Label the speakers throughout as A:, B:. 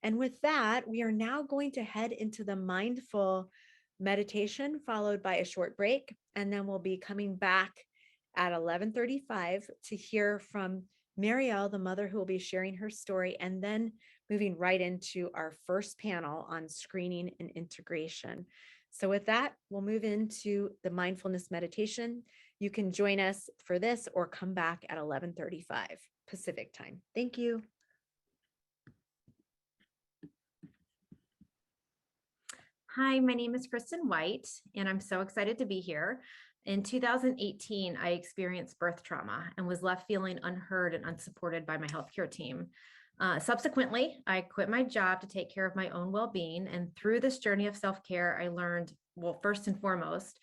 A: And with that, we are now going to head into the mindful meditation, followed by a short break. And then we'll be coming back at 11:35 to hear from Marielle, the mother who will be sharing her story, and then moving right into our first panel on screening and integration. So with that, we'll move into the mindfulness meditation. You can join us for this or come back at 11:35 Pacific time. Thank you.
B: Hi, my name is Kristen White, and I'm so excited to be here. In 2018, I experienced birth trauma and was left feeling unheard and unsupported by my healthcare team. Subsequently, I quit my job to take care of my own well-being. And through this journey of self-care, I learned, well, first and foremost,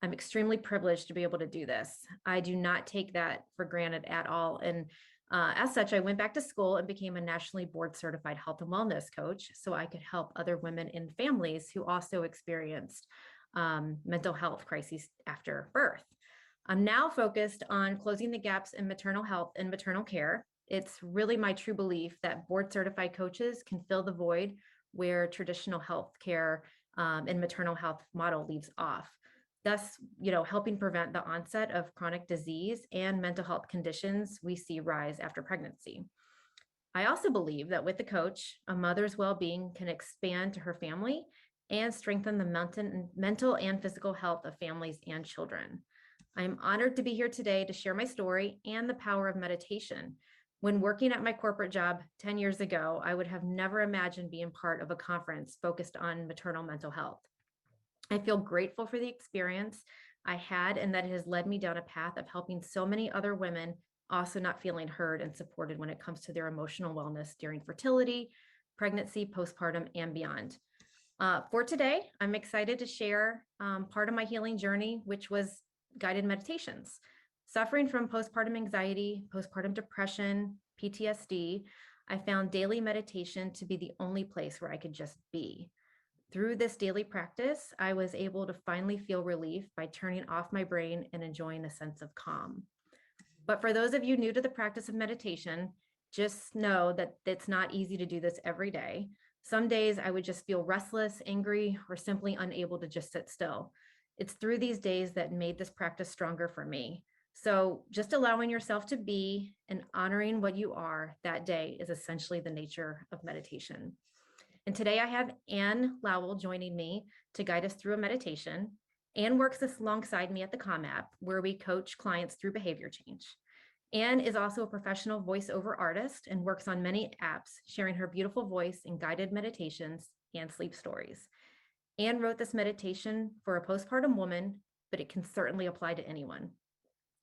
B: I'm extremely privileged to be able to do this. I do not take that for granted at all. And as such, I went back to school and became a nationally board certified health and wellness coach so I could help other women and families who also experienced mental health crises after birth. I'm now focused on closing the gaps in maternal health and maternal care. It's really my true belief that board certified coaches can fill the void where traditional healthcare and maternal health model leaves off, thus, helping prevent the onset of chronic disease and mental health conditions we see rise after pregnancy. I also believe that with the coach, a mother's well-being can expand to her family and strengthen the mental and physical health of families and children. I'm honored to be here today to share my story and the power of meditation. When working at my corporate job 10 years ago, I would have never imagined being part of a conference focused on maternal mental health. I feel grateful for the experience I had and that it has led me down a path of helping so many other women also not feeling heard and supported when it comes to their emotional wellness during fertility, pregnancy, postpartum, and beyond. For today, I'm excited to share part of my healing journey, which was guided meditations. Suffering from postpartum anxiety, postpartum depression, PTSD, I found daily meditation to be the only place where I could just be. Through this daily practice, I was able to finally feel relief by turning off my brain and enjoying a sense of calm. But for those of you new to the practice of meditation, just know that it's not easy to do this every day. Some days I would just feel restless, angry, or simply unable to just sit still. It's through these days that made this practice stronger for me. So just allowing yourself to be and honoring what you are that day is essentially the nature of meditation. And today I have Anne Lowell joining me to guide us through a meditation. Anne works alongside me at the Calm app, where we coach clients through behavior change. Anne is also a professional voiceover artist and works on many apps, sharing her beautiful voice in guided meditations and sleep stories. Anne wrote this meditation for a postpartum woman, but it can certainly apply to anyone.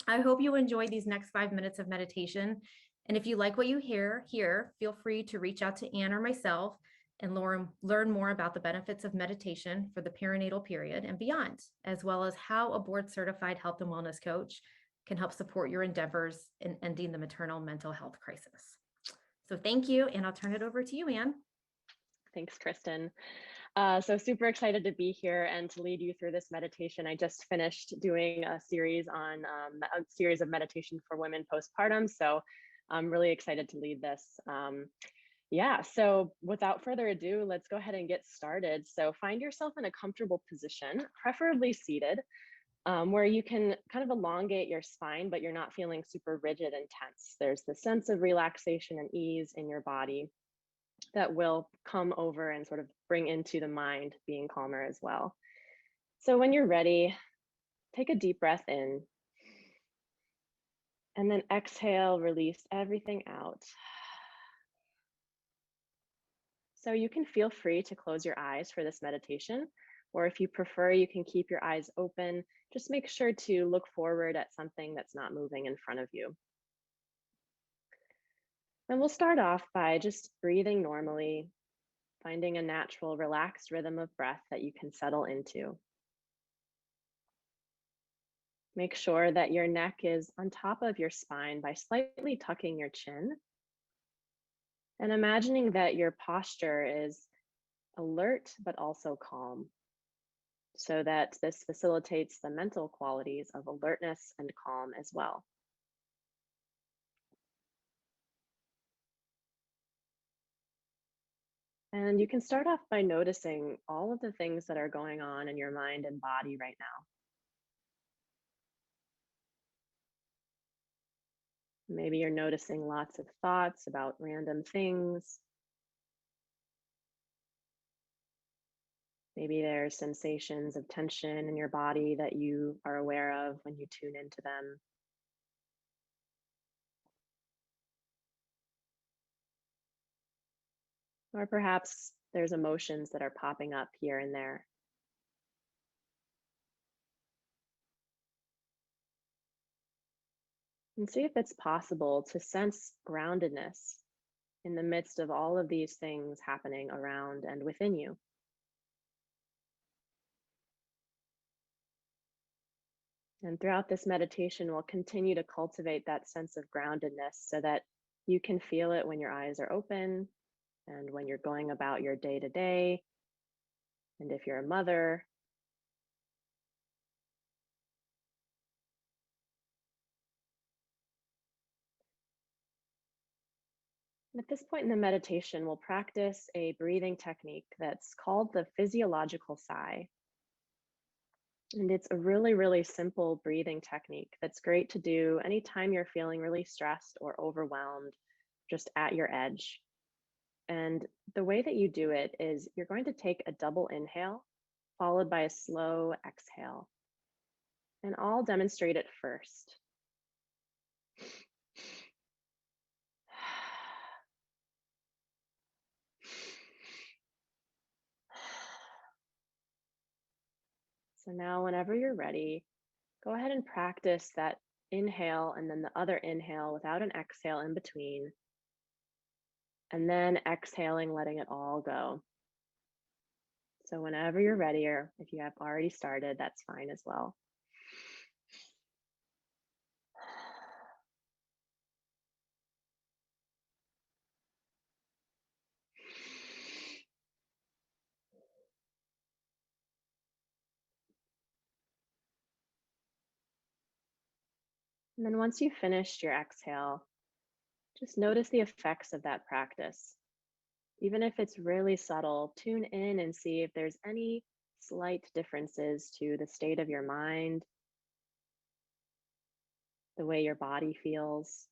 B: I hope you enjoy these next 5 minutes of meditation. And if you like what you hear here, feel free to reach out to Anne or myself and learn more about the benefits of meditation for the perinatal period and beyond, as well as how a board certified health and wellness coach can help support your endeavors in ending the maternal mental health crisis. So thank you, and I'll turn it over to you, Anne.
C: Thanks, Kristen. So super excited to be here and to lead you through this meditation. I just finished doing a series of meditation for women postpartum. So I'm really excited to lead this. So without further ado, let's go ahead and get started. So find yourself in a comfortable position, preferably seated, where you can kind of elongate your spine, but you're not feeling super rigid and tense. There's the sense of relaxation and ease in your body that will come over and sort of bring into the mind being calmer as well. So when you're ready, take a deep breath in and then exhale, release everything out. So you can feel free to close your eyes for this meditation, or if you prefer, you can keep your eyes open. Just make sure to look forward at something that's not moving in front of you. And we'll start off by just breathing normally, finding a natural, relaxed rhythm of breath that you can settle into. Make sure that your neck is on top of your spine by slightly tucking your chin. And imagining that your posture is alert, but also calm, so that this facilitates the mental qualities of alertness and calm as well. And you can start off by noticing all of the things that are going on in your mind and body right now. Maybe you're noticing lots of thoughts about random things. Maybe there's sensations of tension in your body that you are aware of when you tune into them. Or perhaps there's emotions that are popping up here and there. And see if it's possible to sense groundedness in the midst of all of these things happening around and within you. And throughout this meditation, we'll continue to cultivate that sense of groundedness so that you can feel it when your eyes are open and when you're going about your day to day. And if you're a mother, and at this point in the meditation, we'll practice a breathing technique that's called the physiological sigh. And it's a really, really simple breathing technique that's great to do anytime you're feeling really stressed or overwhelmed, just at your edge. And the way that you do it is you're going to take a double inhale followed by a slow exhale. And I'll demonstrate it first. So now, whenever you're ready, go ahead and practice that inhale and then the other inhale without an exhale in between. And then exhaling, letting it all go. So whenever you're ready, or if you have already started, that's fine as well. And then once you've finished your exhale, just notice the effects of that practice. Even if it's really subtle, tune in and see if there's any slight differences to the state of your mind, the way your body feels,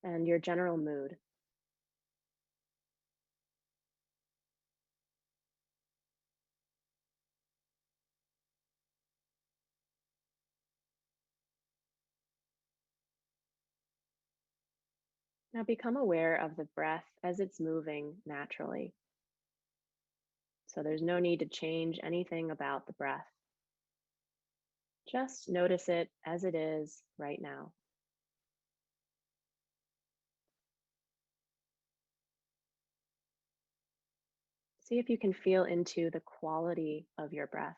C: and your general mood. Now become aware of the breath as it's moving naturally. So there's no need to change anything about the breath. Just notice it as it is right now. See if you can feel into the quality of your breath.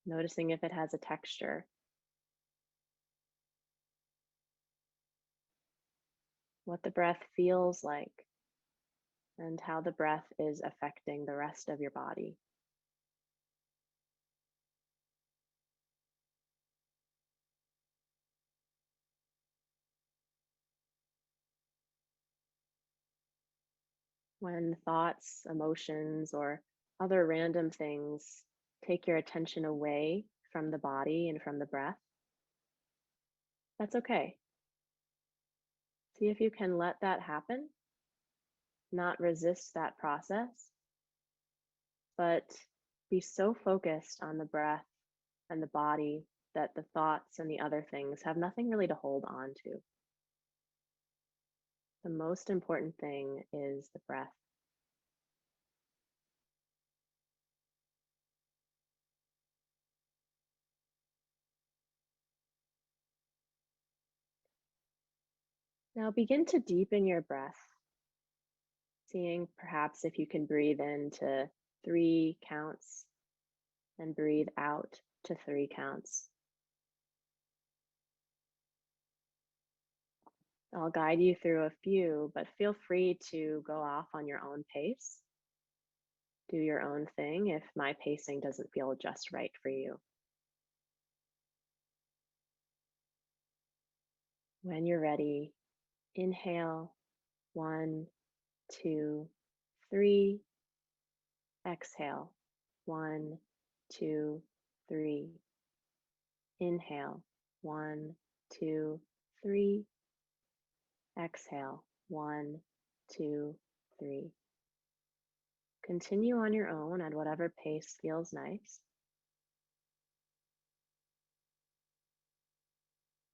C: Noticing if it has a texture, what the breath feels like, and how the breath is affecting the rest of your body. When thoughts, emotions, or other random things take your attention away from the body and from the breath, that's okay. See if you can let that happen, not resist that process, but be so focused on the breath and the body that the thoughts and the other things have nothing really to hold on to. The most important thing is the breath. Now begin to deepen your breath, seeing perhaps if you can breathe into 3 counts and breathe out to 3 counts. I'll guide you through a few, but feel free to go off on your own pace. Do your own thing if my pacing doesn't feel just right for you. When you're ready, inhale, 1, 2, 3. Exhale, 1, 2, 3. Inhale, 1, 2, 3. Exhale, 1, 2, 3. Continue on your own at whatever pace feels nice,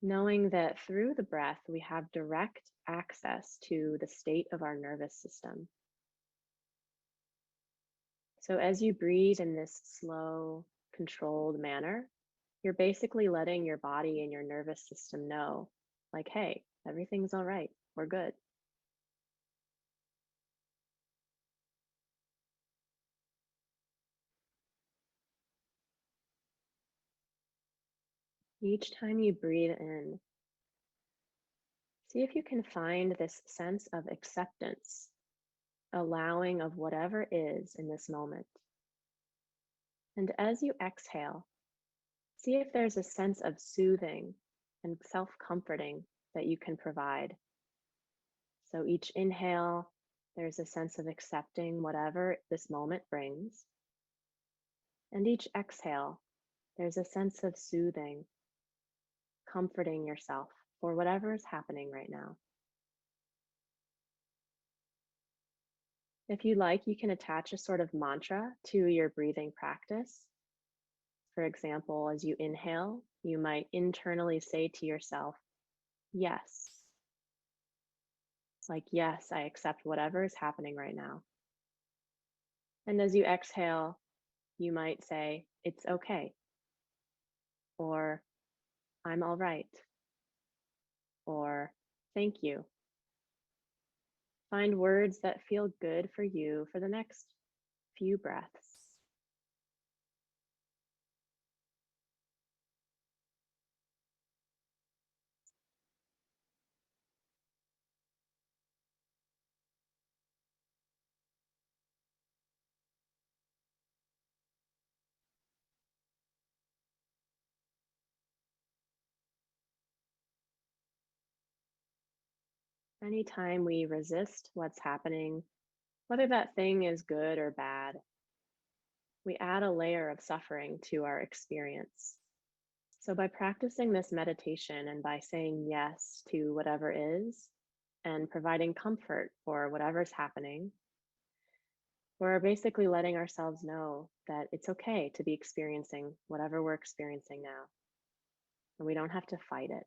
C: knowing that through the breath we have direct access to the state of our nervous system. So as you breathe in this slow, controlled manner, you're basically letting your body and your nervous system know, like, hey, everything's all right, we're good. Each time you breathe in, see if you can find this sense of acceptance, allowing of whatever is in this moment. And as you exhale, see if there's a sense of soothing and self-comforting that you can provide. So each inhale, there's a sense of accepting whatever this moment brings. And each exhale, there's a sense of soothing, comforting yourself for whatever is happening right now. If you like, you can attach a sort of mantra to your breathing practice. For example, as you inhale, you might internally say to yourself, yes. Like, yes, I accept whatever is happening right now. And as you exhale, you might say, it's okay, or I'm all right, or thank you. Find words that feel good for you for the next few breaths. Anytime we resist what's happening, whether that thing is good or bad, we add a layer of suffering to our experience. So, by practicing this meditation and by saying yes to whatever is and providing comfort for whatever's happening, we're basically letting ourselves know that it's okay to be experiencing whatever we're experiencing now, and we don't have to fight it.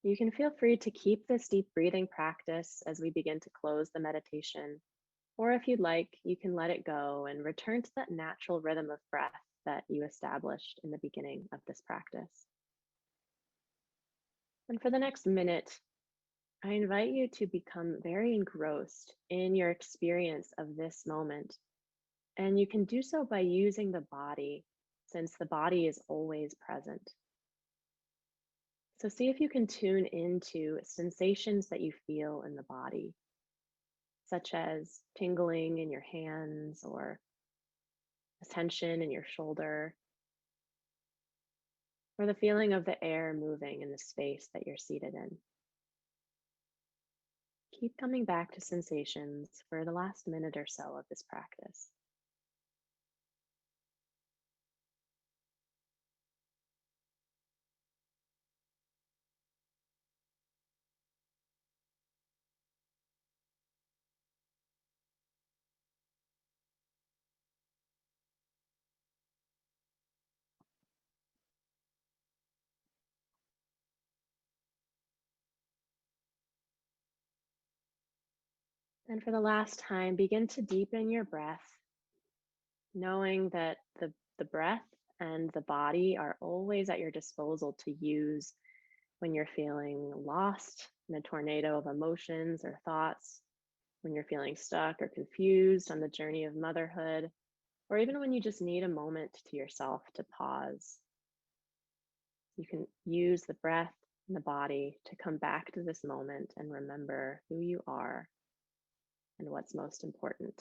C: You can feel free to keep this deep breathing practice as we begin to close the meditation. Or if you'd like, you can let it go and return to that natural rhythm of breath that you established in the beginning of this practice. And for the next minute, I invite you to become very engrossed in your experience of this moment. And you can do so by using the body, since the body is always present. So see if you can tune into sensations that you feel in the body, such as tingling in your hands or a tension in your shoulder, or the feeling of the air moving in the space that you're seated in. Keep coming back to sensations for the last minute or so of this practice. And for the last time, begin to deepen your breath, knowing that the breath and the body are always at your disposal to use when you're feeling lost in a tornado of emotions or thoughts, when you're feeling stuck or confused on the journey of motherhood, or even when you just need a moment to yourself to pause. You can use the breath and the body to come back to this moment and remember who you are and what's most important.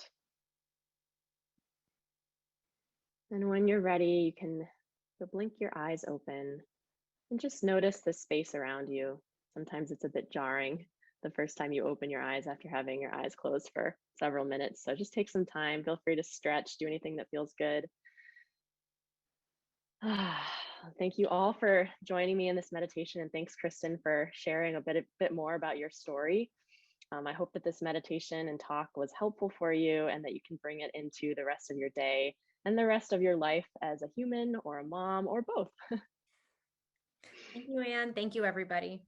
C: And when you're ready, you can blink your eyes open And just notice the space around you. Sometimes it's a bit jarring the first time you open your eyes after having your eyes closed for several minutes. So just take some time. Feel free to stretch, do anything that feels good. Thank you all for joining me in this meditation, and thanks, Kristen, for sharing a bit more about your story. I hope that this meditation and talk was helpful for you and that you can bring it into the rest of your day and the rest of your life as a human or a mom or both.
B: Thank you, Anne. Thank you, everybody.